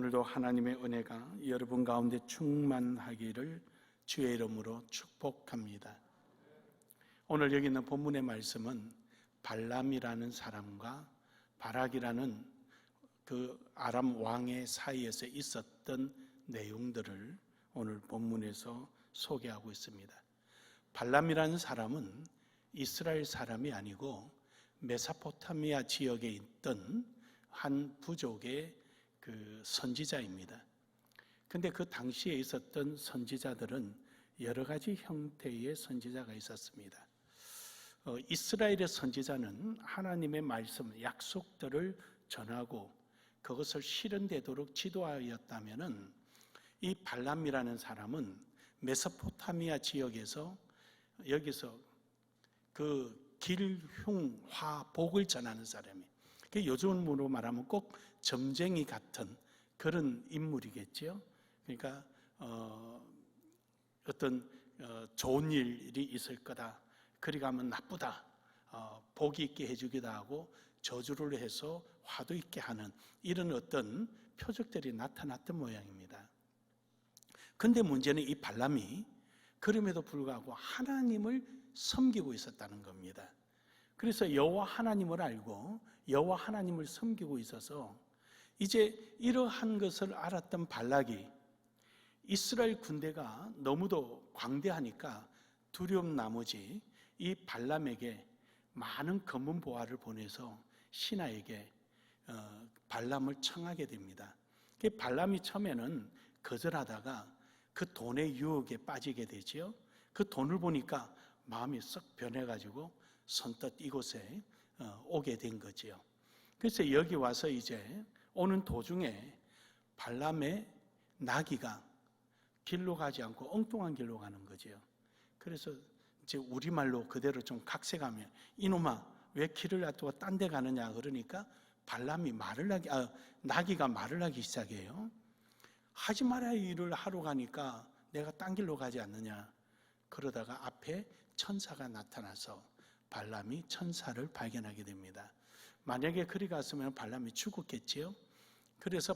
오늘도 하나님의 은혜가 여러분 가운데 충만하기를 주의 이름으로 축복합니다. 오늘 여기 있는 본문의 말씀은 발람이라는 사람과 바락이라는 그 아람 왕의 사이에서 있었던 내용들을 오늘 본문에서 소개하고 있습니다. 발람이라는 사람은 이스라엘 사람이 아니고 메소포타미아 지역에 있던 한 부족의 그 선지자입니다. 근데 그 당시에 있었던 선지자들은 여러 가지 형태의 선지자가 있었습니다. 이스라엘의 선지자는 하나님의 말씀, 약속들을 전하고 그것을 실현되도록 지도하였다면은 이 발람이라는 사람은 메소포타미아 지역에서 여기서 그 길흉화 복을 전하는 사람이에요. 요즘으로 말하면 꼭 점쟁이 같은 그런 인물이겠죠. 그러니까 어떤 좋은 일이 있을 거다. 그리 가면 나쁘다. 복이 있게 해주기도 하고 저주를 해서 화도 있게 하는 이런 어떤 표적들이 나타났던 모양입니다. 그런데 문제는 이 발람이 그럼에도 불구하고 하나님을 섬기고 있었다는 겁니다. 그래서 여호와 하나님을 알고 여호와 하나님을 섬기고 있어서 이제 이러한 것을 알았던 발락이 이스라엘 군대가 너무도 광대하니까 두려움 나머지 이 발람에게 많은 검은 보화를 보내서 신하에게 발람을 청하게 됩니다. 발람이 처음에는 거절하다가 그 돈의 유혹에 빠지게 되죠. 그 돈을 보니까 마음이 썩 변해가지고 선뜻 이곳에 오게 된 거지요. 그래서 여기 와서 이제 오는 도중에 발람의 나귀가 길로 가지 않고 엉뚱한 길로 가는 거지요. 그래서 이제 우리말로 그대로 좀 각색하면 이놈아 왜 길을 놔두고 딴 데 가느냐 그러니까 발람이 나귀가 말을 하기 시작해요. 하지 말아야 일을 하러 가니까 내가 딴 길로 가지 않느냐. 그러다가 앞에 천사가 나타나서 발람이 천사를 발견하게 됩니다. 만약에 그리 갔으면 발람이 죽었겠지요. 그래서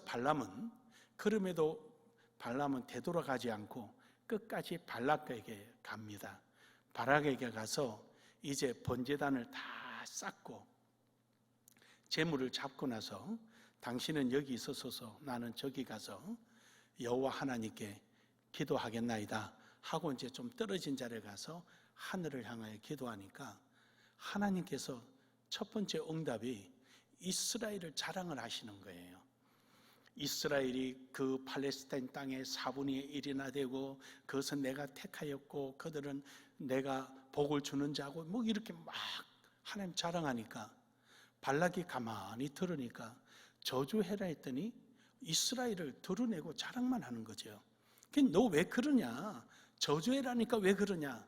그럼에도 발람은 되돌아가지 않고 끝까지 발락에게 갑니다. 발락에게 가서 이제 번제단을 다 쌓고 제물을 잡고 나서 당신은 여기 있어서 나는 저기 가서 여호와 하나님께 기도하겠나이다 하고 이제 좀 떨어진 자리에 가서 하늘을 향하여 기도하니까 하나님께서 첫 번째 응답이 이스라엘을 자랑을 하시는 거예요. 이스라엘이 그 팔레스타인 땅의 4분의 1이나 되고 그것은 내가 택하였고 그들은 내가 복을 주는 자고 뭐 이렇게 막 하나님 자랑하니까 발락이 가만히 들으니까 저주해라 했더니 이스라엘을 드러내고 자랑만 하는 거죠. 너 왜 그러냐? 저주해라니까 왜 그러냐?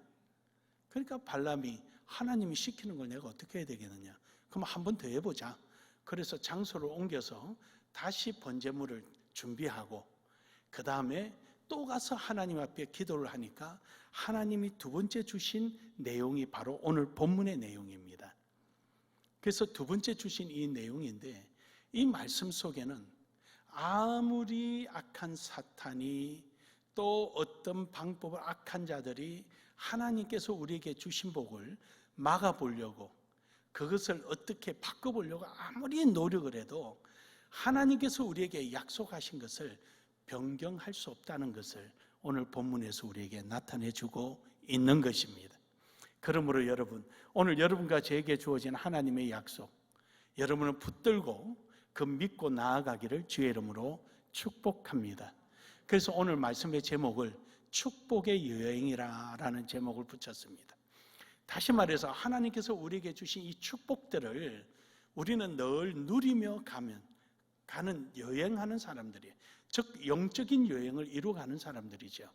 그러니까 발람이 하나님이 시키는 걸 내가 어떻게 해야 되겠느냐? 그럼 한 번 더 해보자. 그래서 장소를 옮겨서 다시 번제물을 준비하고 그 다음에 또 가서 하나님 앞에 기도를 하니까 하나님이 두 번째 주신 내용이 바로 오늘 본문의 내용입니다. 그래서 두 번째 주신 이 내용인데 이 말씀 속에는 아무리 악한 사탄이 또 어떤 방법을 악한 자들이 하나님께서 우리에게 주신 복을 막아보려고 그것을 어떻게 바꿔보려고 아무리 노력을 해도 하나님께서 우리에게 약속하신 것을 변경할 수 없다는 것을 오늘 본문에서 우리에게 나타내주고 있는 것입니다. 그러므로 여러분, 오늘 여러분과 저에게 주어진 하나님의 약속, 여러분은 붙들고 그 믿고 나아가기를 주의 이름으로 축복합니다. 그래서 오늘 말씀의 제목을 축복의 여행이라는 제목을 붙였습니다. 다시 말해서 하나님께서 우리에게 주신 이 축복들을 우리는 늘 누리며 가는 여행하는 사람들이에요. 즉 영적인 여행을 이루어가는 사람들이죠.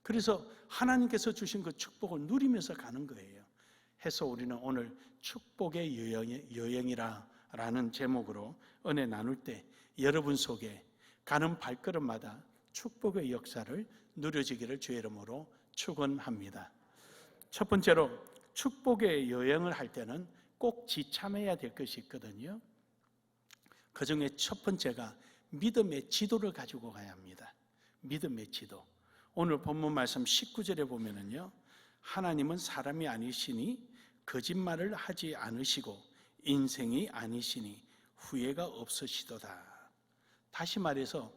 그래서 하나님께서 주신 그 축복을 누리면서 가는 거예요. 해서 우리는 오늘 축복의 여행이라는 제목으로 은혜 나눌 때 여러분 속에 가는 발걸음마다 축복의 역사를 누려지기를 주의 이름으로 축원합니다. 첫 번째로 축복의 여행을 할 때는 꼭 지참해야 될 것이 있거든요. 그 중에 첫 번째가 믿음의 지도를 가지고 가야 합니다. 믿음의 지도. 오늘 본문 말씀 19절에 보면은요, 하나님은 사람이 아니시니 거짓말을 하지 않으시고 인생이 아니시니 후회가 없으시도다. 다시 말해서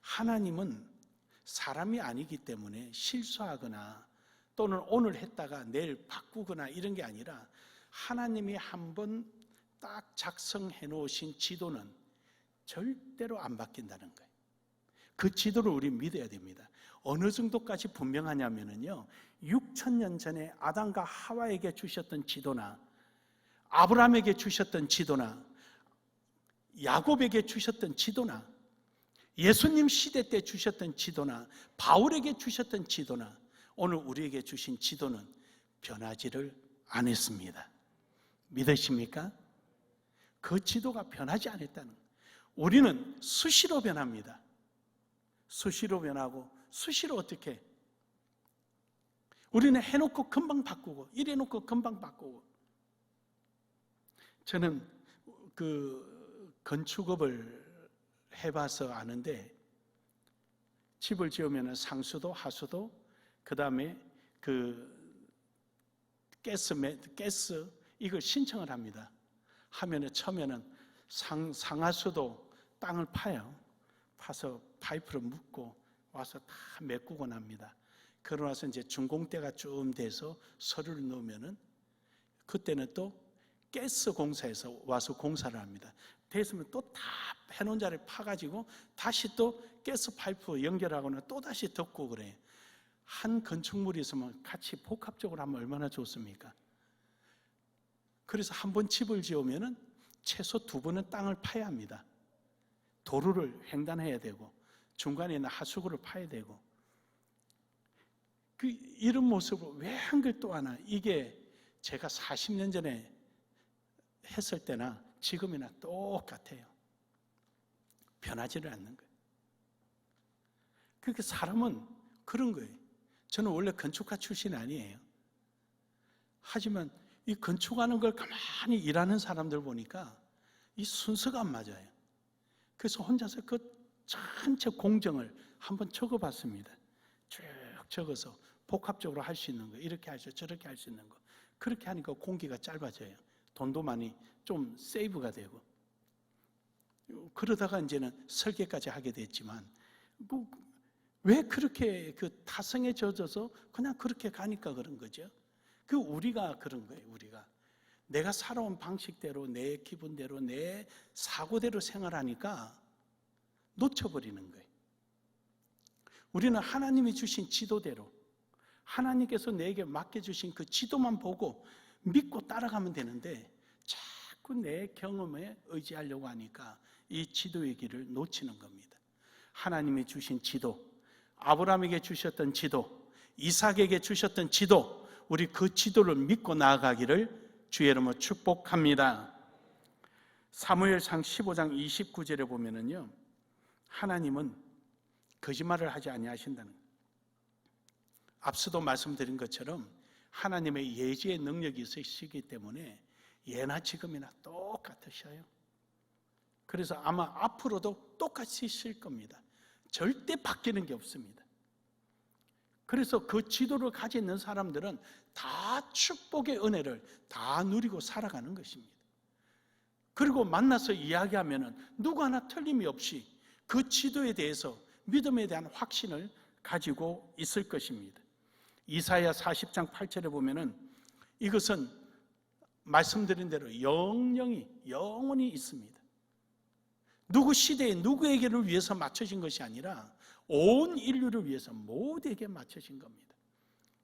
하나님은 사람이 아니기 때문에 실수하거나 또는 오늘 했다가 내일 바꾸거나 이런 게 아니라 하나님이 한번 딱 작성해 놓으신 지도는 절대로 안 바뀐다는 거예요. 그 지도를 우리 믿어야 됩니다. 어느 정도까지 분명하냐면요, 6,000년 전에 아담과 하와에게 주셨던 지도나 아브라함에게 주셨던 지도나 야곱에게 주셨던 지도나 예수님 시대 때 주셨던 지도나 바울에게 주셨던 지도나 오늘 우리에게 주신 지도는 변하지를 않았습니다. 믿으십니까? 그 지도가 변하지 않았다는 거예요. 우리는 수시로 변합니다. 수시로 변하고 수시로 어떻게? 우리는 해놓고 금방 바꾸고 이래놓고 금방 바꾸고. 저는 그 건축업을 해봐서 아는데 집을 지으면 상수도 하수도 그 다음에 그 가스 이걸 신청을 합니다. 하면은 처음에는 상하수도 땅을 파요. 파서 파이프로 묶고 와서 다 메꾸고 납니다. 그러고 나서 이제 준공대가 쭉 돼서 서류를 넣으면은 그때는 또 가스 공사에서 와서 공사를 합니다. 됐으면 또 다 해놓은 자리를 파가지고 다시 또 가스 파이프 연결하고는 또 다시 덮고 그래요. 한 건축물이 있으면 같이 복합적으로 하면 얼마나 좋습니까? 그래서 한 번 집을 지으면은 최소 2번은 땅을 파야 합니다. 도로를 횡단해야 되고 중간에 있는 하수구를 파야 되고 이런 모습으로 왜 한 걸 또 하나 이게 제가 40년 전에 했을 때나 지금이나 똑같아요. 변하지를 않는 거예요. 그러니까 사람은 그런 거예요. 저는 원래 건축가 출신이 아니에요. 하지만 이 건축하는 걸 가만히 일하는 사람들 보니까 이 순서가 안 맞아요. 그래서 혼자서 그 전체 공정을 한번 적어봤습니다. 쭉 적어서 복합적으로 할 수 있는 거, 이렇게 할 수, 저렇게 할 수 있는 거. 그렇게 하니까 공기가 짧아져요. 돈도 많이 좀 세이브가 되고. 그러다가 이제는 설계까지 하게 됐지만, 왜 그렇게 그 타성에 젖어서 그냥 그렇게 가니까 그런 거죠. 그 우리가 그런 거예요, 우리가. 내가 살아온 방식대로, 내 기분대로, 내 사고대로 생활하니까 놓쳐버리는 거예요. 우리는 하나님이 주신 지도대로, 하나님께서 내게 맡겨주신 그 지도만 보고 믿고 따라가면 되는데 자꾸 내 경험에 의지하려고 하니까 이 지도의 길을 놓치는 겁니다. 하나님이 주신 지도, 아브라함에게 주셨던 지도, 이삭에게 주셨던 지도, 우리 그 지도를 믿고 나아가기를 주의 이름으로 축복합니다. 사무엘상 15장 29절에 보면은요, 하나님은 거짓말을 하지 아니하신다는 거예요. 앞서도 말씀드린 것처럼 하나님의 예지의 능력이 있으시기 때문에 예나 지금이나 똑같으셔요. 그래서 아마 앞으로도 똑같이 실 겁니다. 절대 바뀌는 게 없습니다. 그래서 그 지도를 가지고 있는 사람들은 다 축복의 은혜를 다 누리고 살아가는 것입니다. 그리고 만나서 이야기하면 누구 하나 틀림이 없이 그 지도에 대해서 믿음에 대한 확신을 가지고 있을 것입니다. 이사야 40장 8절에 보면은 이것은 말씀드린 대로 영원히 있습니다. 누구 시대에 누구에게를 위해서 맞춰진 것이 아니라 온 인류를 위해서 모두에게 맞춰진 겁니다.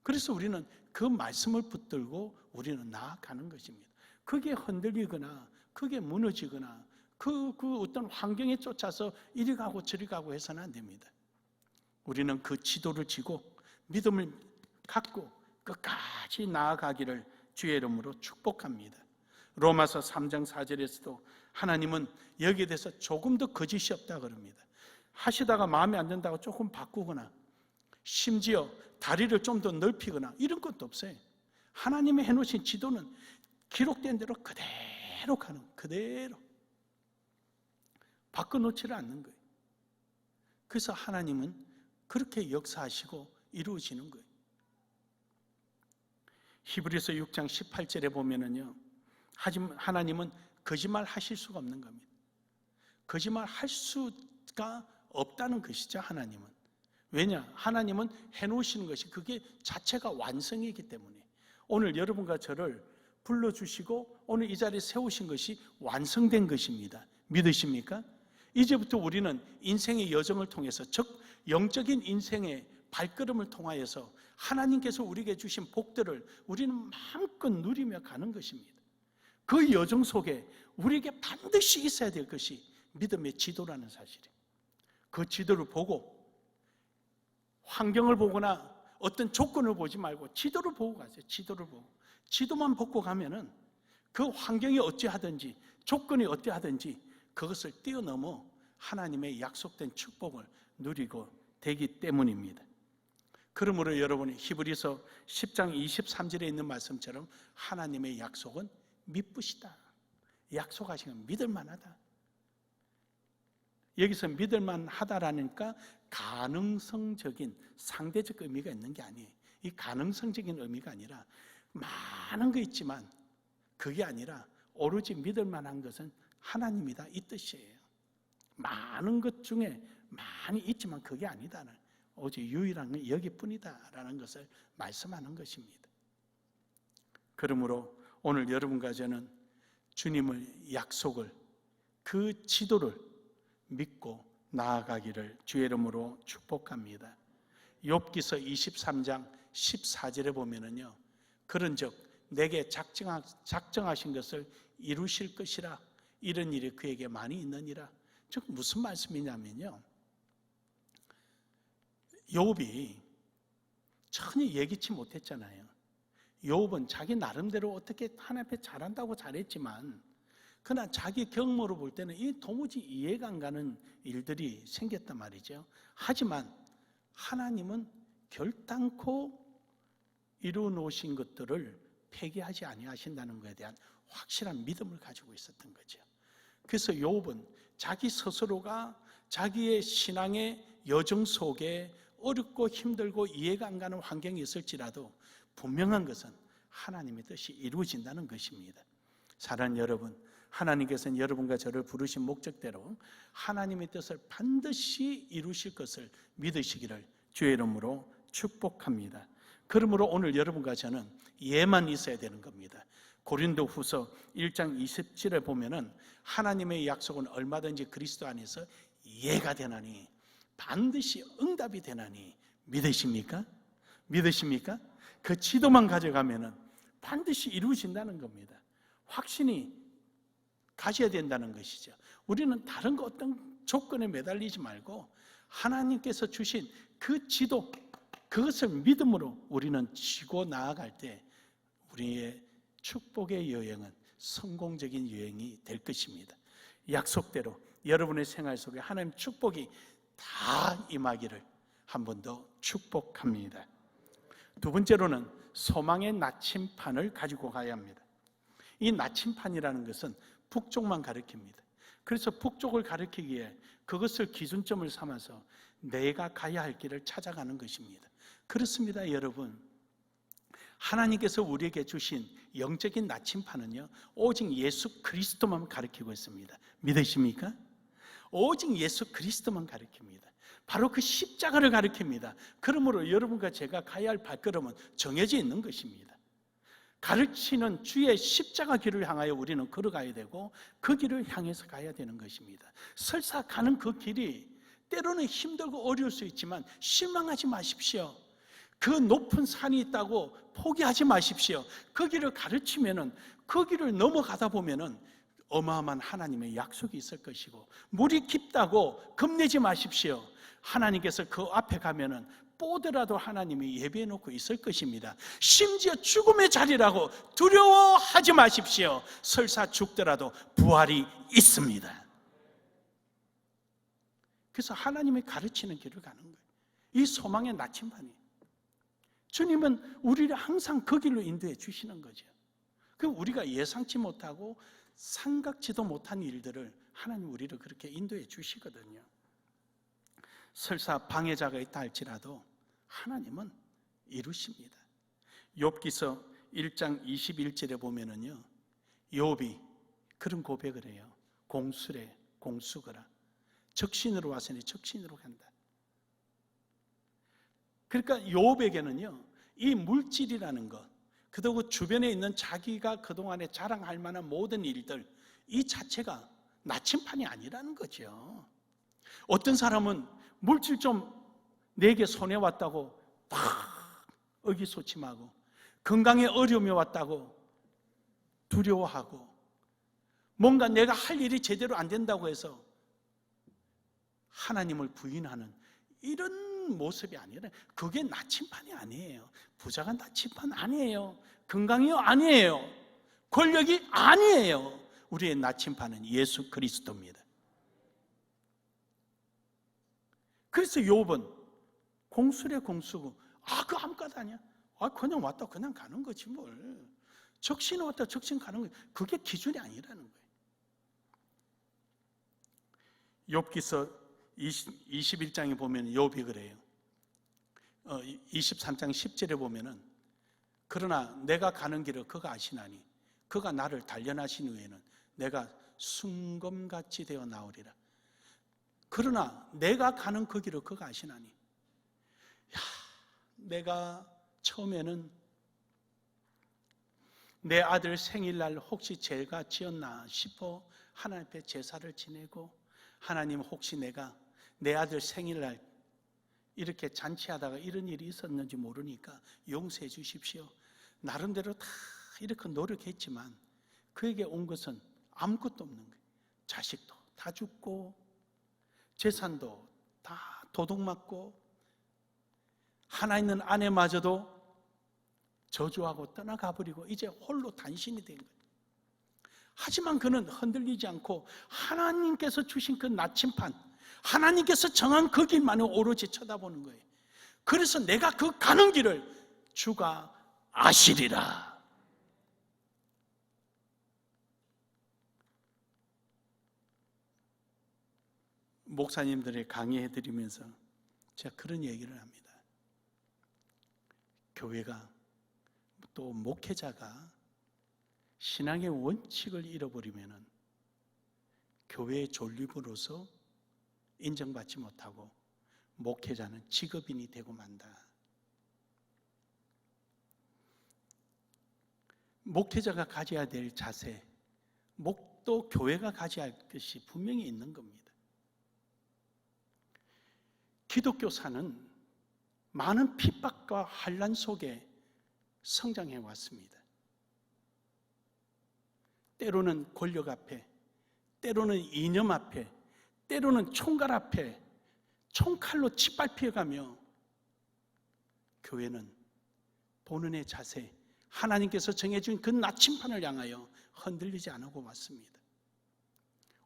그래서 우리는 그 말씀을 붙들고 우리는 나아가는 것입니다. 그게 흔들리거나 그게 무너지거나 그 어떤 환경에 쫓아서 이리 가고 저리 가고 해서는 안 됩니다. 우리는 그 지도를 지고 믿음을 갖고 끝까지 나아가기를 주의 이름으로 축복합니다. 로마서 3장 4절에서도 하나님은 여기에 대해서 조금 더 거짓이 없다 그럽니다. 하시다가 마음에 안 든다고 조금 바꾸거나 심지어 다리를 좀 더 넓히거나 이런 것도 없어요. 하나님이 해놓으신 지도는 기록된 대로 그대로 가는, 그대로 바꿔놓지를 않는 거예요. 그래서 하나님은 그렇게 역사하시고 이루어지는 거예요. 히브리서 6장 18절에 보면은요, 하지만 하나님은 거짓말 하실 수가 없는 겁니다. 거짓말 할 수가 없다는 것이죠, 하나님은. 왜냐? 하나님은 해놓으시는 것이 그게 자체가 완성이기 때문에. 오늘 여러분과 저를 불러주시고 오늘 이 자리에 세우신 것이 완성된 것입니다. 믿으십니까? 이제부터 우리는 인생의 여정을 통해서, 즉 영적인 인생의 발걸음을 통하여서 하나님께서 우리에게 주신 복들을 우리는 마음껏 누리며 가는 것입니다. 그 여정 속에 우리에게 반드시 있어야 될 것이 믿음의 지도라는 사실이에요. 그 지도를 보고, 환경을 보거나 어떤 조건을 보지 말고 지도를 보고 가세요. 지도를 보고. 지도만 보고 가면은 그 환경이 어찌하든지 조건이 어찌하든지 그것을 뛰어넘어 하나님의 약속된 축복을 누리고 되기 때문입니다. 그러므로 여러분이 히브리서 10장 23절에 있는 말씀처럼 하나님의 약속은 믿으시다. 약속하신 건 믿을만하다. 여기서 믿을만하다라니까 가능성적인 상대적 의미가 있는 게 아니에요. 이 가능성적인 의미가 아니라 많은 거 있지만 그게 아니라 오로지 믿을만한 것은 하나님이다, 이 뜻이에요. 많은 것 중에 많이 있지만 그게 아니다는, 오직 유일한 건 여기뿐이다라는 것을 말씀하는 것입니다. 그러므로 오늘 여러분과 저는 주님의 약속을, 그 지도를 믿고 나아가기를 주의 이름으로 축복합니다. 욥기서 23장 14절에 보면은요, 그런즉 내게 작정하신 것을 이루실 것이라, 이런 일이 그에게 많이 있느니라. 즉 무슨 말씀이냐면요, 욥이 전혀 예기치 못했잖아요. 욥은 자기 나름대로 어떻게 하나님 앞에 잘한다고 잘했지만, 그러나 자기 경험으로 볼 때는 이 도무지 이해가 안 가는 일들이 생겼단 말이죠. 하지만 하나님은 결단코 이루어 놓으신 것들을 폐기하지 아니하신다는 것에 대한 확실한 믿음을 가지고 있었던 거죠. 그래서 욥은 자기 스스로가 자기의 신앙의 여정 속에 어렵고 힘들고 이해가 안 가는 환경이 있을지라도 분명한 것은 하나님의 뜻이 이루어진다는 것입니다. 사랑하는 여러분, 하나님께서는 여러분과 저를 부르신 목적대로 하나님의 뜻을 반드시 이루실 것을 믿으시기를 주의 이름으로 축복합니다. 그러므로 오늘 여러분과 저는 예만 있어야 되는 겁니다. 고린도후서 1장 27에 보면은 하나님의 약속은 얼마든지 그리스도 안에서 예가 되나니, 반드시 응답이 되나니, 믿으십니까? 믿으십니까? 그 지도만 가져가면은 반드시 이루어진다는 겁니다. 확신이 가져야 된다는 것이죠. 우리는 다른 거 어떤 조건에 매달리지 말고 하나님께서 주신 그 지도, 그것을 믿음으로 우리는 지고 나아갈 때 우리의 축복의 여행은 성공적인 여행이 될 것입니다. 약속대로 여러분의 생활 속에 하나님 축복이 다 임하기를 한 번 더 축복합니다. 두 번째로는 소망의 나침판을 가지고 가야 합니다. 이 나침판이라는 것은 북쪽만 가리킵니다. 그래서 북쪽을 가리키기에 그것을 기준점을 삼아서 내가 가야 할 길을 찾아가는 것입니다. 그렇습니다, 여러분. 하나님께서 우리에게 주신 영적인 나침판은요, 오직 예수 그리스도만 가리키고 있습니다. 믿으십니까? 오직 예수 그리스도만 가리킵니다. 바로 그 십자가를 가리킵니다. 그러므로 여러분과 제가 가야 할 발걸음은 정해져 있는 것입니다. 가르치는 주의 십자가 길을 향하여 우리는 걸어가야 되고 그 길을 향해서 가야 되는 것입니다. 설사 가는 그 길이 때로는 힘들고 어려울 수 있지만 실망하지 마십시오. 그 높은 산이 있다고 포기하지 마십시오. 그 길을 가르치면은 그 길을 넘어가다 보면은 어마어마한 하나님의 약속이 있을 것이고, 물이 깊다고 겁내지 마십시오. 하나님께서 그 앞에 가면은 뽀더라도 하나님이 예비해 놓고 있을 것입니다. 심지어 죽음의 자리라고 두려워하지 마십시오. 설사 죽더라도 부활이 있습니다. 그래서 하나님이 가르치는 길을 가는 거예요. 이 소망의 나침반이, 주님은 우리를 항상 그 길로 인도해 주시는 거죠. 그 우리가 예상치 못하고 생각지도 못한 일들을 하나님 우리를 그렇게 인도해 주시거든요. 설사 방해자가 있다 할지라도 하나님은 이루십니다. 욥기서 1장 21절에 보면은요, 욥이 그런 고백을 해요. 공수래 공수거라. 적신으로 왔으니 적신으로 간다. 그러니까 욥에게는요, 이 물질이라는 것, 그리고 주변에 있는 자기가 그동안에 자랑할 만한 모든 일들, 이 자체가 나침판이 아니라는 거죠. 어떤 사람은 물질 좀 내게 손해 왔다고 막 의기소침하고, 건강에 어려움이 왔다고 두려워하고, 뭔가 내가 할 일이 제대로 안 된다고 해서 하나님을 부인하는 이런 모습이 아니라, 그게 나침판이 아니에요. 부자가 나침판 아니에요. 건강이요? 아니에요. 권력이 아니에요. 우리의 나침판은 예수 그리스도입니다. 그래서 욥은 공수래 공수고, 그거 아무것도 아니야. 그냥 왔다 그냥 가는 거지 뭘. 적신 왔다 적신 가는 거예요. 그게 기준이 아니라는 거예요. 욥기서 21장에 보면 욥이 그래요. 23장 10절에 보면은, 그러나 내가 가는 길을 그가 아시나니 그가 나를 단련하신 후에는 내가 순검같이 되어 나오리라. 그러나 내가 가는 그 길을 그가 아시나니, 내가 처음에는 내 아들 생일날 혹시 죄가 지었나 싶어 하나님 앞에 제사를 지내고, 하나님 혹시 내가 내 아들 생일날 이렇게 잔치하다가 이런 일이 있었는지 모르니까 용서해 주십시오. 나름대로 다 이렇게 노력했지만 그에게 온 것은 아무것도 없는 거예요. 자식도 다 죽고 재산도 다 도둑맞고 하나 있는 아내마저도 저주하고 떠나가 버리고 이제 홀로 단신이 된 거예요. 하지만 그는 흔들리지 않고 하나님께서 주신 그 나침판, 하나님께서 정한 그 길만을 오로지 쳐다보는 거예요. 그래서 내가 그 가는 길을 주가 아시리라. 목사님들의 강의해드리면서 제가 그런 얘기를 합니다. 교회가 또 목회자가 신앙의 원칙을 잃어버리면 교회의 존립으로서 인정받지 못하고 목회자는 직업인이 되고 만다. 목회자가 가져야 될 자세, 또 교회가 가져야 할 것이 분명히 있는 겁니다. 기독교사는 많은 핍박과 환난 속에 성장해 왔습니다. 때로는 권력 앞에, 때로는 이념 앞에, 때로는 총갈 앞에 총칼로 짓밟혀가며, 교회는 본은의 자세, 하나님께서 정해준 그 나침판을 향하여 흔들리지 않고 왔습니다.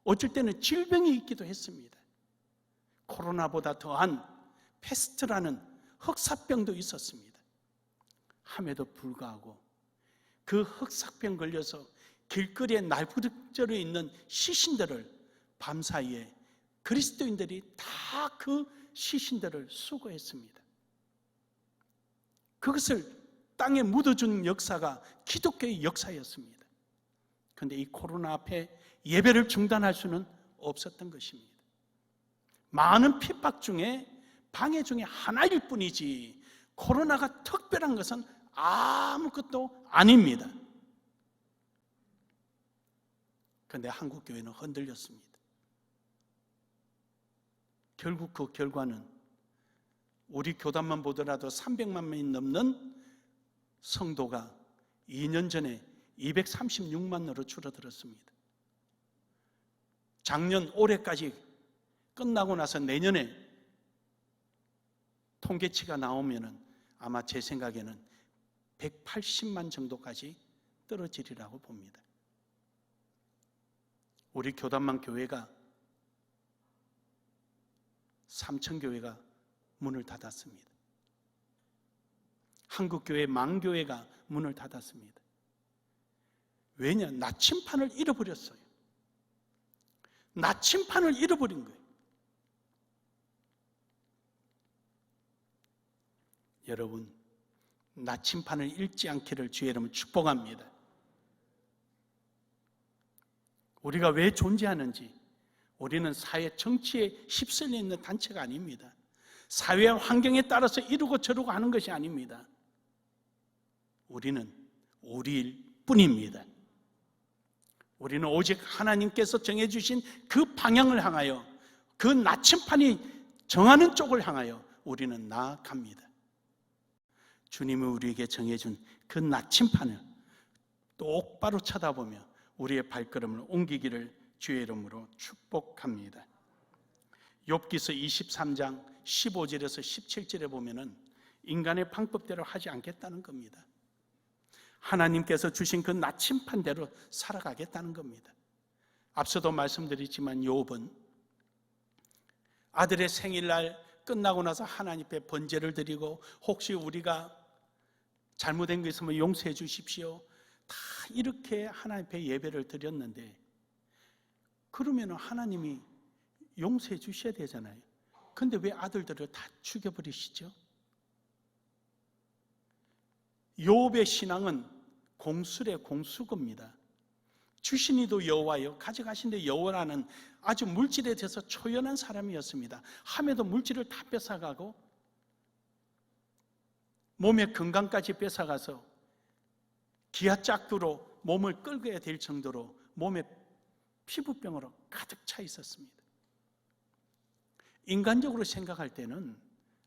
어쩔 때는 질병이 있기도 했습니다. 코로나보다 더한 패스트라는 흑사병도 있었습니다. 함에도 불구하고 그 흑사병 걸려서 길거리에 날부르져 있는 시신들을 밤사이에 그리스도인들이 다 그 시신들을 수거했습니다. 그것을 땅에 묻어준 역사가 기독교의 역사였습니다. 그런데 이 코로나 앞에 예배를 중단할 수는 없었던 것입니다. 많은 핍박 중에 방해 중에 하나일 뿐이지 코로나가 특별한 것은 아무것도 아닙니다. 그런데 한국 교회는 흔들렸습니다. 결국 그 결과는 우리 교단만 보더라도 300만 명이 넘는 성도가 2년 전에 236만으로 줄어들었습니다. 작년 올해까지 끝나고 나서 내년에 통계치가 나오면은 아마 제 생각에는 180만 정도까지 떨어지리라고 봅니다. 우리 교단만 교회가 3,000교회가 문을 닫았습니다. 한국교회 망교회가 문을 닫았습니다. 왜냐? 나침판을 잃어버렸어요. 나침판을 잃어버린 거예요. 여러분, 나침판을 잃지 않기를 주의 이름으로 축복합니다. 우리가 왜 존재하는지, 우리는 사회 정치에 휩쓸려 있는 단체가 아닙니다. 사회 환경에 따라서 이루고 저루고 하는 것이 아닙니다. 우리는 우리일 뿐입니다. 우리는 오직 하나님께서 정해주신 그 방향을 향하여, 그 나침판이 정하는 쪽을 향하여 우리는 나아갑니다. 주님이 우리에게 정해준 그 나침판을 똑바로 쳐다보며 우리의 발걸음을 옮기기를 주의 이름으로 축복합니다. 욥기서 23장 15절에서 17절에 보면은 인간의 방법대로 하지 않겠다는 겁니다. 하나님께서 주신 그 나침판대로 살아가겠다는 겁니다. 앞서도 말씀드렸지만 욥은 아들의 생일날 끝나고 나서 하나님 앞에 번제를 드리고, 혹시 우리가 잘못된 거 있으면 용서해 주십시오, 다 이렇게 하나님 앞에 예배를 드렸는데, 그러면 하나님이 용서해 주셔야 되잖아요. 근데 왜 아들들을 다 죽여버리시죠? 욥의 신앙은 공술의 공수겁니다. 주신이도 여호와요, 가져가신데 여호와라는 아주 물질에 대해서 초연한 사람이었습니다. 함에도 물질을 다 뺏어가고 몸의 건강까지 뺏어가서 기아짝두로 몸을 끌어야 될 정도로 몸에 피부병으로 가득 차 있었습니다. 인간적으로 생각할 때는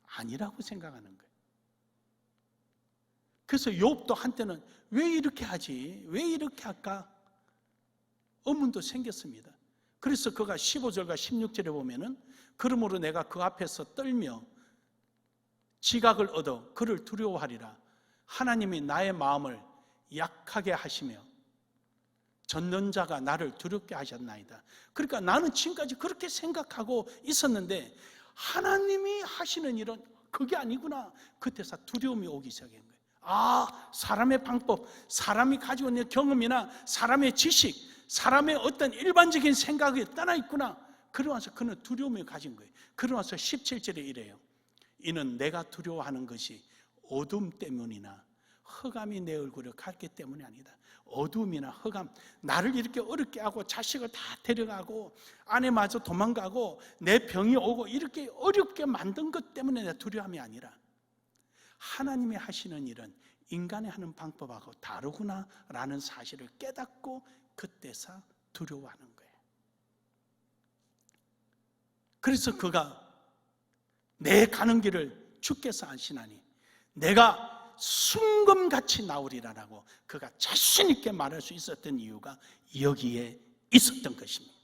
아니라고 생각하는 거예요. 그래서 욥도 한때는 왜 이렇게 하지? 왜 이렇게 할까? 의문도 생겼습니다. 그래서 그가 15절과 16절에 보면은 그러므로 내가 그 앞에서 떨며 지각을 얻어 그를 두려워하리라. 하나님이 나의 마음을 약하게 하시며 전능자가 나를 두렵게 하셨나이다. 그러니까 나는 지금까지 그렇게 생각하고 있었는데 하나님이 하시는 일은 그게 아니구나. 그때서 두려움이 오기 시작한 거예요. 아, 사람의 방법, 사람이 가지고 있는 경험이나 사람의 지식, 사람의 어떤 일반적인 생각이 떠나 있구나. 그러면서 그는 두려움을 가진 거예요. 그러면서 17절에 이래요. 이는 내가 두려워하는 것이 어둠 때문이나 흑암이 내 얼굴을 가렸기 때문이 아니다. 어둠이나 흑암, 나를 이렇게 어렵게 하고 자식을 다 데려가고 아내마저 도망가고 내 병이 오고 이렇게 어렵게 만든 것 때문에 내가 두려움이 아니라 하나님이 하시는 일은 인간이 하는 방법하고 다르구나라는 사실을 깨닫고 그때서 두려워하는 거예요. 그래서 그가 내 가는 길을 주께서 아시나니 내가 순금같이 나오리라라고 그가 자신 있게 말할 수 있었던 이유가 여기에 있었던 것입니다.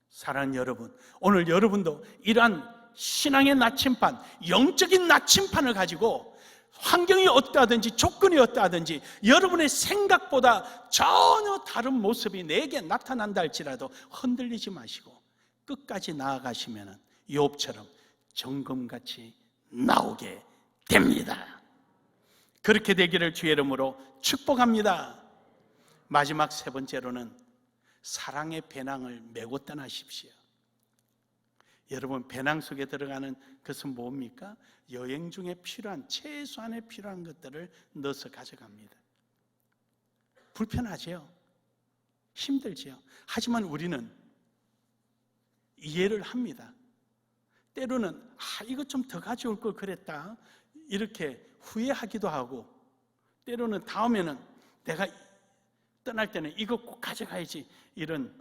사랑하는 여러분, 오늘 여러분도 이러한 신앙의 나침판, 영적인 나침판을 가지고 환경이 어떠하든지 조건이 어떠하든지 여러분의 생각보다 전혀 다른 모습이 내게 나타난다 할지라도 흔들리지 마시고 끝까지 나아가시면 욥처럼 정금같이 나오게 됩니다. 그렇게 되기를 주의 이름으로 축복합니다. 마지막 세 번째로는 사랑의 배낭을 메고 떠나십시오. 여러분, 배낭 속에 들어가는 것은 뭡니까? 여행 중에 필요한, 최소한의 필요한 것들을 넣어서 가져갑니다. 불편하죠? 힘들죠? 하지만 우리는 이해를 합니다. 때로는 이거 좀 더 가져올 걸 그랬다 이렇게 후회하기도 하고, 때로는 다음에는 내가 떠날 때는 이거 꼭 가져가야지 이런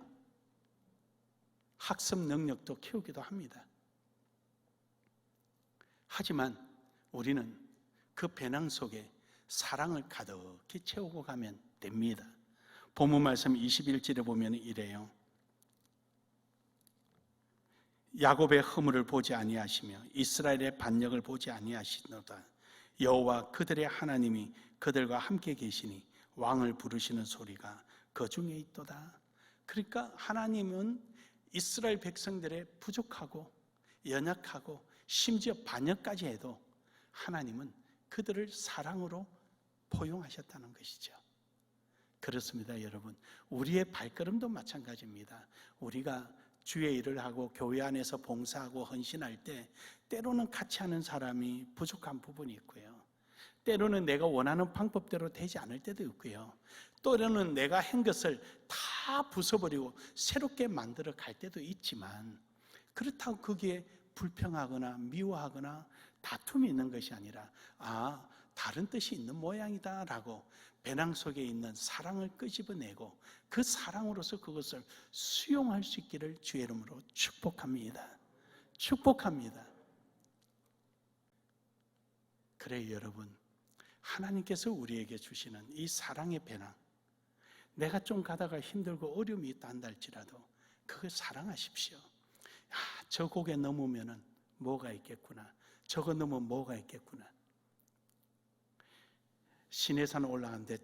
학습 능력도 키우기도 합니다. 하지만 우리는 그 배낭 속에 사랑을 가득히 채우고 가면 됩니다. 본문 말씀 21절에 보면 이래요. 야곱의 허물을 보지 아니하시며 이스라엘의 반역을 보지 아니하시노다. 여호와 그들의 하나님이 그들과 함께 계시니 왕을 부르시는 소리가 그 중에 있도다. 그러니까 하나님은 이스라엘 백성들의 부족하고 연약하고 심지어 반역까지 해도 하나님은 그들을 사랑으로 포용하셨다는 것이죠. 그렇습니다, 여러분. 우리의 발걸음도 마찬가지입니다. 우리가 주의 일을 하고 교회 안에서 봉사하고 헌신할 때 때로는 같이 하는 사람이 부족한 부분이 있고요. 때로는 내가 원하는 방법대로 되지 않을 때도 있고요. 때로는 내가 한 것을 다 부숴버리고 새롭게 만들어 갈 때도 있지만, 그렇다고 거기에 불평하거나 미워하거나 다툼이 있는 것이 아니라 다른 뜻이 있는 모양이다 라고 배낭 속에 있는 사랑을 끄집어내고 그 사랑으로서 그것을 수용할 수 있기를 주의 이름으로 축복합니다. 축복합니다. 그래요, 여러분, 하나님께서 우리에게 주시는 이 사랑의 배낭, 내가 좀 가다가 힘들고 어려움이 있다 한다 할지라도 그걸 사랑하십시오. 저 고개 넘으면 뭐가 있겠구나, 저거 넘으면 뭐가 있겠구나. 시내산 올라가는데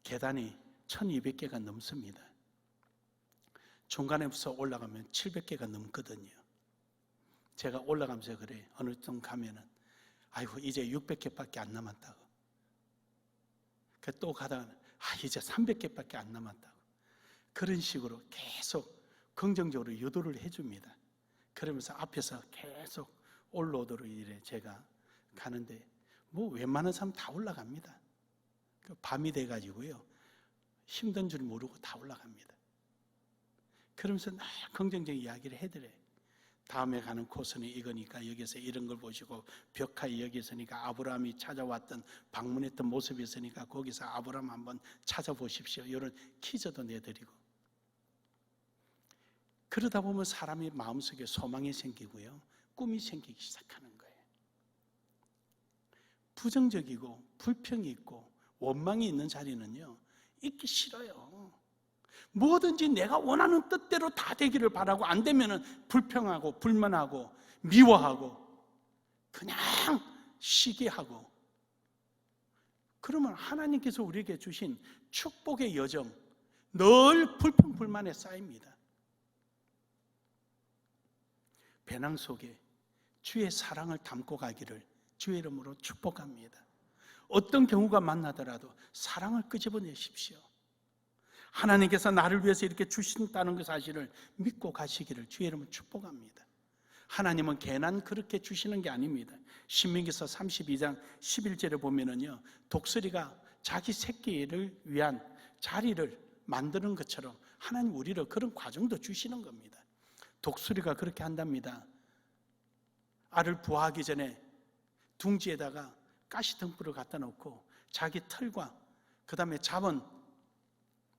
계단이 1200개가 넘습니다. 중간에서 올라가면 700개가 넘거든요. 제가 올라가면서 그래, 어느 정도 가면은 아이고 이제 600개밖에 안 남았다고. 또 가다가 이제 300개밖에 안 남았다고. 그런 식으로 계속 긍정적으로 유도를 해줍니다. 그러면서 앞에서 계속 올라오도록 이래 제가 가는데 웬만한 사람 다 올라갑니다. 밤이 돼가지고요, 힘든 줄 모르고 다 올라갑니다. 그러면서 늘 긍정적인 이야기를 해드려요. 다음에 가는 코스는 이거니까 여기서 이런 걸 보시고, 벽화에 여기 있으니까 아브라함이 찾아왔던 방문했던 모습이 있으니까 거기서 아브라함 한번 찾아보십시오. 이런 퀴즈도 내드리고. 그러다 보면 사람이 마음속에 소망이 생기고요, 꿈이 생기기 시작하는 거예요. 부정적이고 불평이 있고 원망이 있는 자리는요, 있기 싫어요. 뭐든지 내가 원하는 뜻대로 다 되기를 바라고, 안 되면은 불평하고 불만하고 미워하고 그냥 시기하고. 그러면 하나님께서 우리에게 주신 축복의 여정 늘 불평 불만에 쌓입니다. 배낭 속에 주의 사랑을 담고 가기를 주의 이름으로 축복합니다. 어떤 경우가 만나더라도 사랑을 끄집어내십시오. 하나님께서 나를 위해서 이렇게 주신다는 그 사실을 믿고 가시기를 주의 이름으로 축복합니다. 하나님은 괜한 그렇게 주시는 게 아닙니다. 신명기서 32장 11절에 보면은요, 독수리가 자기 새끼를 위한 자리를 만드는 것처럼 하나님 우리를 그런 과정도 주시는 겁니다. 독수리가 그렇게 한답니다. 알을 부화하기 전에 둥지에다가 가시등불을 갖다 놓고 자기 털과 그 다음에 잡은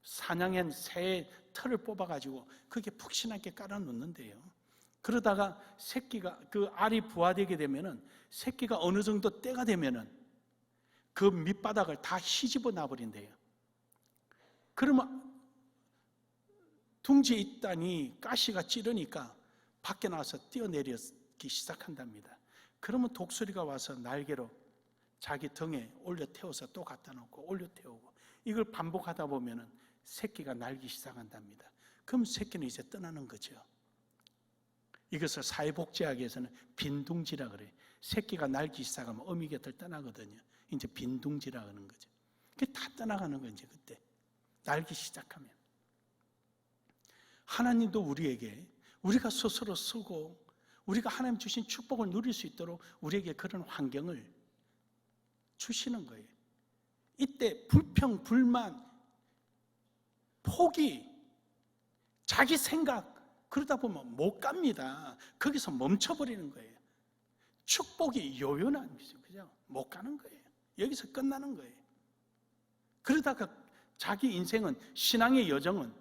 사냥한 새의 털을 뽑아가지고 그게 푹신하게 깔아 놓는데요. 그러다가 새끼가, 그 알이 부화되게 되면은 새끼가 어느 정도 때가 되면은 그 밑바닥을 다 휘집어 놔버린대요. 그러면 둥지에 있다니 가시가 찌르니까 밖에 나와서 뛰어내리기 시작한답니다. 그러면 독수리가 와서 날개로 자기 등에 올려 태워서 또 갖다 놓고 올려 태우고, 이걸 반복하다 보면은 새끼가 날기 시작한답니다. 그럼 새끼는 이제 떠나는 거죠. 이것을 사회복지학에서는 빈둥지라 그래요. 새끼가 날기 시작하면 어미 곁을 떠나거든요. 이제 빈둥지라 하는 거죠. 그게 다 떠나가는 거죠. 이제 그때 날기 시작하면. 하나님도 우리에게 우리가 스스로 쓰고 우리가 하나님 주신 축복을 누릴 수 있도록 우리에게 그런 환경을 주시는 거예요. 이때 불평, 불만, 포기, 자기 생각, 그러다 보면 못 갑니다. 거기서 멈춰버리는 거예요. 축복이 요요는 아니죠. 그죠? 못 가는 거예요. 여기서 끝나는 거예요. 그러다가 자기 인생은, 신앙의 여정은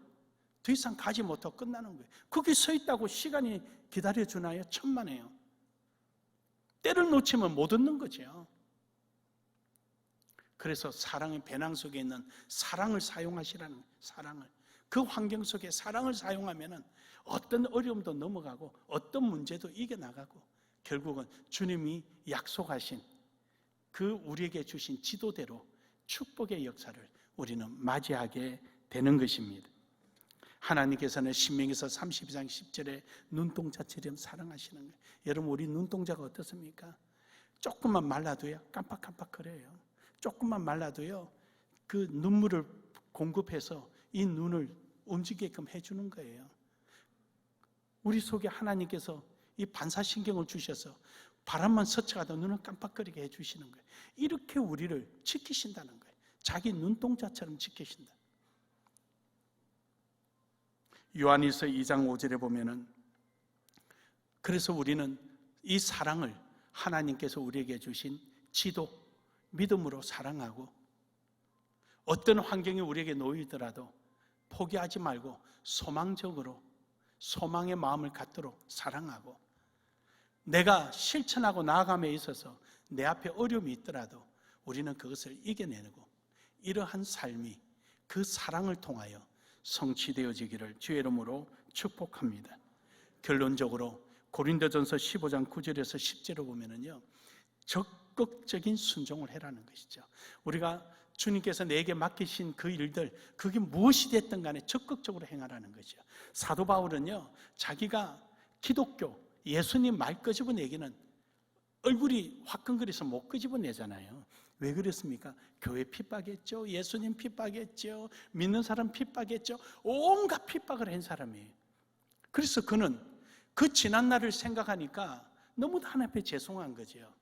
더 이상 가지 못하고 끝나는 거예요. 거기 서 있다고 시간이 기다려주나요? 천만에요. 때를 놓치면 못 얻는 거죠. 그래서 사랑의 배낭 속에 있는 사랑을 사용하시라는 거예요. 사랑을. 그 환경 속에 사랑을 사용하면 어떤 어려움도 넘어가고 어떤 문제도 이겨나가고 결국은 주님이 약속하신 그 우리에게 주신 지도대로 축복의 역사를 우리는 맞이하게 되는 것입니다. 하나님께서는 신명기서 32장 10절에 눈동자처럼 사랑하시는 거예요. 여러분, 우리 눈동자가 어떻습니까? 조금만 말라도요 깜빡깜빡거려요. 조금만 말라도요 그 눈물을 공급해서 이 눈을 움직이게끔 해주는 거예요. 우리 속에 하나님께서 이 반사신경을 주셔서 바람만 스쳐가도 눈을 깜빡거리게 해주시는 거예요. 이렇게 우리를 지키신다는 거예요. 자기 눈동자처럼 지키신다. 요한일서 2장 5절에 보면은, 그래서 우리는 이 사랑을 하나님께서 우리에게 주신 지도, 믿음으로 사랑하고, 어떤 환경이 우리에게 놓이더라도 포기하지 말고 소망적으로 소망의 마음을 갖도록 사랑하고, 내가 실천하고 나아감에 있어서 내 앞에 어려움이 있더라도 우리는 그것을 이겨내고, 이러한 삶이 그 사랑을 통하여 성취되어지기를 주의 이름으로 축복합니다. 결론적으로 고린도전서 15장 9절에서 10절을 보면은요, 적극적인 순종을 해라는 것이죠. 우리가 주님께서 내게 맡기신 그 일들, 그게 무엇이 됐든 간에 적극적으로 행하라는 거죠. 사도 바울은요, 자기가 기독교, 예수님 말 끄집어내기는 얼굴이 화끈거려서 못 끄집어내잖아요. 왜 그랬습니까? 교회 핍박했죠, 예수님 핍박했죠, 믿는 사람 핍박했죠, 온갖 핍박을 한 사람이에요. 그래서 그는 그 지난 날을 생각하니까 너무 하나님 앞에 죄송한 거죠.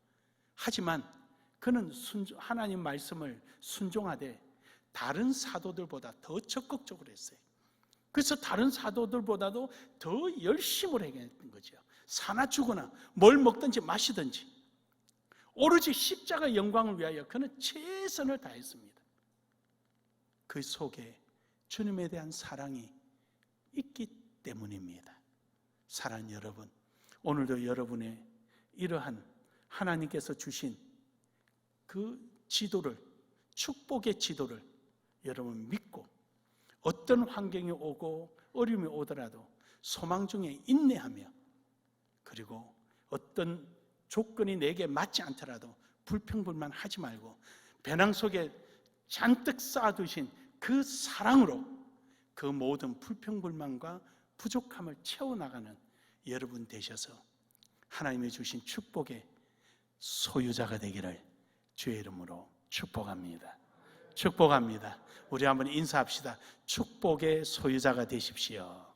하지만 그는 하나님 말씀을 순종하되 다른 사도들보다 더 적극적으로 했어요. 그래서 다른 사도들보다도 더 열심을 행했던 거죠. 사나 죽거나 뭘 먹든지 마시든지 오로지 십자가 영광을 위하여 그는 최선을 다했습니다. 그 속에 주님에 대한 사랑이 있기 때문입니다. 사랑하는 여러분, 오늘도 여러분의 이러한 하나님께서 주신 그 지도를, 축복의 지도를 여러분 믿고, 어떤 환경이 오고 어려움이 오더라도 소망 중에 인내하며, 그리고 어떤 조건이 내게 맞지 않더라도 불평불만 하지 말고 배낭 속에 잔뜩 쌓아두신 그 사랑으로 그 모든 불평불만과 부족함을 채워나가는 여러분 되셔서 하나님이 주신 축복의 소유자가 되기를 주의 이름으로 축복합니다. 축복합니다. 우리 한번 인사합시다. 축복의 소유자가 되십시오.